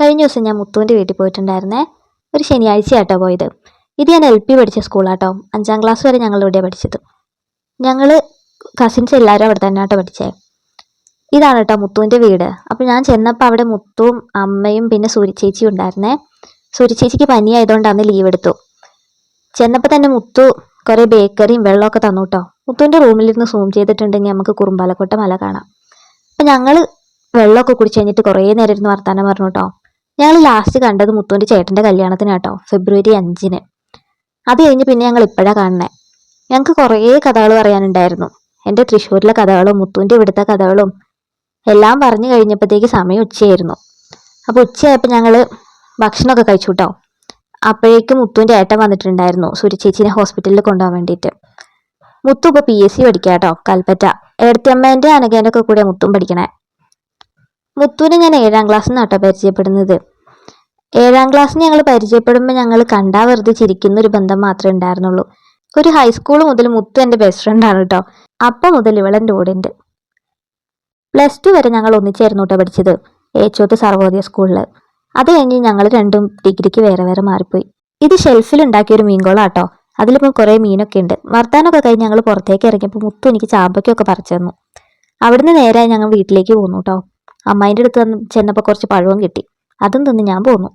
കഴിഞ്ഞ ദിവസം ഞാൻ മുത്തുവിൻ്റെ വീട്ടിൽ പോയിട്ടുണ്ടായിരുന്നേ. ഒരു ശനിയാഴ്ചയാട്ടോ പോയത്. ഇത് ഞാൻ LP പഠിച്ച സ്കൂളാട്ടോ. 5ാം ക്ലാസ് വരെ ഞങ്ങൾ ഇവിടെയാണ് പഠിച്ചത്. ഞങ്ങൾ കസിൻസ് എല്ലാവരും അവിടെ തന്നെ ആട്ടോ പഠിച്ചേ. ഇതാണ് കേട്ടോ മുത്തുവിൻ്റെ വീട്. അപ്പോൾ ഞാൻ ചെന്നപ്പോൾ അവിടെ മുത്തുവും അമ്മയും പിന്നെ സൂര്യചേച്ചിയും ഉണ്ടായിരുന്നേ. സൂര്യചേച്ചിക്ക് പനിയായതുകൊണ്ട് അന്ന് ലീവ് എടുത്തു. ചെന്നപ്പോൾ തന്നെ മുത്തു കുറേ ബേക്കറിയും വെള്ളമൊക്കെ തന്നു കേട്ടോ. മുത്തുവിൻ്റെ റൂമിലിരുന്ന് സൂം ചെയ്തിട്ടുണ്ടെങ്കിൽ നമുക്ക് കുറുമ്പാലക്കോട്ട മല കാണാം. അപ്പം ഞങ്ങൾ വെള്ളമൊക്കെ കുടിച്ച് കഴിഞ്ഞിട്ട് കുറേ നേരം ഇരുന്ന് വർത്താനം പറഞ്ഞു കേട്ടോ. ഞങ്ങൾ ലാസ്റ്റ് കണ്ടത് മുത്തുവിൻ്റെ ചേട്ടൻ്റെ കല്യാണത്തിനാട്ടോ, ഫെബ്രുവരി 5-ന്. അത് കഴിഞ്ഞ് പിന്നെ ഞങ്ങൾ ഇപ്പോഴാണ് കാണണേ. ഞങ്ങൾക്ക് കുറേ കഥകൾ പറയാനുണ്ടായിരുന്നു. എൻ്റെ തൃശ്ശൂരിലെ കഥകളും മുത്തുവിൻ്റെ ഇവിടുത്തെ കഥകളും എല്ലാം പറഞ്ഞു കഴിഞ്ഞപ്പോഴത്തേക്ക് സമയം ഉച്ചയായിരുന്നു. അപ്പോൾ ഉച്ചയായപ്പോൾ ഞങ്ങൾ ഭക്ഷണമൊക്കെ കഴിച്ചു കേട്ടോ. അപ്പോഴേക്കും മുത്തുവിൻ്റെ ഏട്ടൻ വന്നിട്ടുണ്ടായിരുന്നു സൂര്യചേച്ചിനെ ഹോസ്പിറ്റലിൽ കൊണ്ടുപോകാൻ വേണ്ടിയിട്ട്. മുത്തു ഇപ്പോൾ PSC പഠിക്കുക കേട്ടോ, കൽപ്പറ്റ. ഏടത്തിയമ്മേൻ്റെ അനഘേൻ്റെ ഒക്കെ കൂടെ മുത്തും പഠിക്കണേ. മുത്തുവിനെ ഞാൻ 7ാം ക്ലാസ്സിൽ നിന്നാട്ടോ പരിചയപ്പെടുന്നത്. 7ാം ക്ലാസ്സിന് ഞങ്ങൾ പരിചയപ്പെടുമ്പോൾ ഞങ്ങൾ കണ്ടാ വെറുതെ ചിരിക്കുന്ന ഒരു ബന്ധം മാത്രമേ ഉണ്ടായിരുന്നുള്ളൂ. ഒരു ഹൈസ്കൂൾ മുതൽ മുത്തു എൻ്റെ ബെസ്റ്റ് ഫ്രണ്ടാണ് കേട്ടോ. അപ്പം മുതൽ ഇവളെൻ്റെ കൂടെ ഉണ്ട്. +2 വരെ ഞങ്ങൾ ഒന്നിച്ചായിരുന്നു കേട്ടോ പഠിച്ചത്, ഏച്ചോത്ത് സർവോദയ സ്കൂളിൽ. അത് കഴിഞ്ഞ് ഞങ്ങൾ രണ്ടും ഡിഗ്രിക്ക് വേറെ വേറെ മാറിപ്പോയി. ഇത് ഷെൽഫിൽ ഉണ്ടാക്കിയൊരു മീൻകോളാട്ടോ. അതിലിപ്പോൾ കുറേ മീനൊക്കെ ഉണ്ട്. വർത്താനൊക്കെ കഴിഞ്ഞ് ഞങ്ങൾ പുറത്തേക്ക് ഇറങ്ങിയപ്പോൾ മുത്തു എനിക്ക് ചാമ്പയ്ക്കൊക്കെ പറിച്ചു തന്നു. അവിടുന്ന് നേരെ ഞങ്ങൾ വീട്ടിലേക്ക് പോന്നു കേട്ടോ. അമ്മായിൻ്റെ അടുത്ത് ചെന്നപ്പോൾ കുറച്ച് പഴവും കിട്ടി. അതും തിന്ന് ഞാൻ പോന്നു.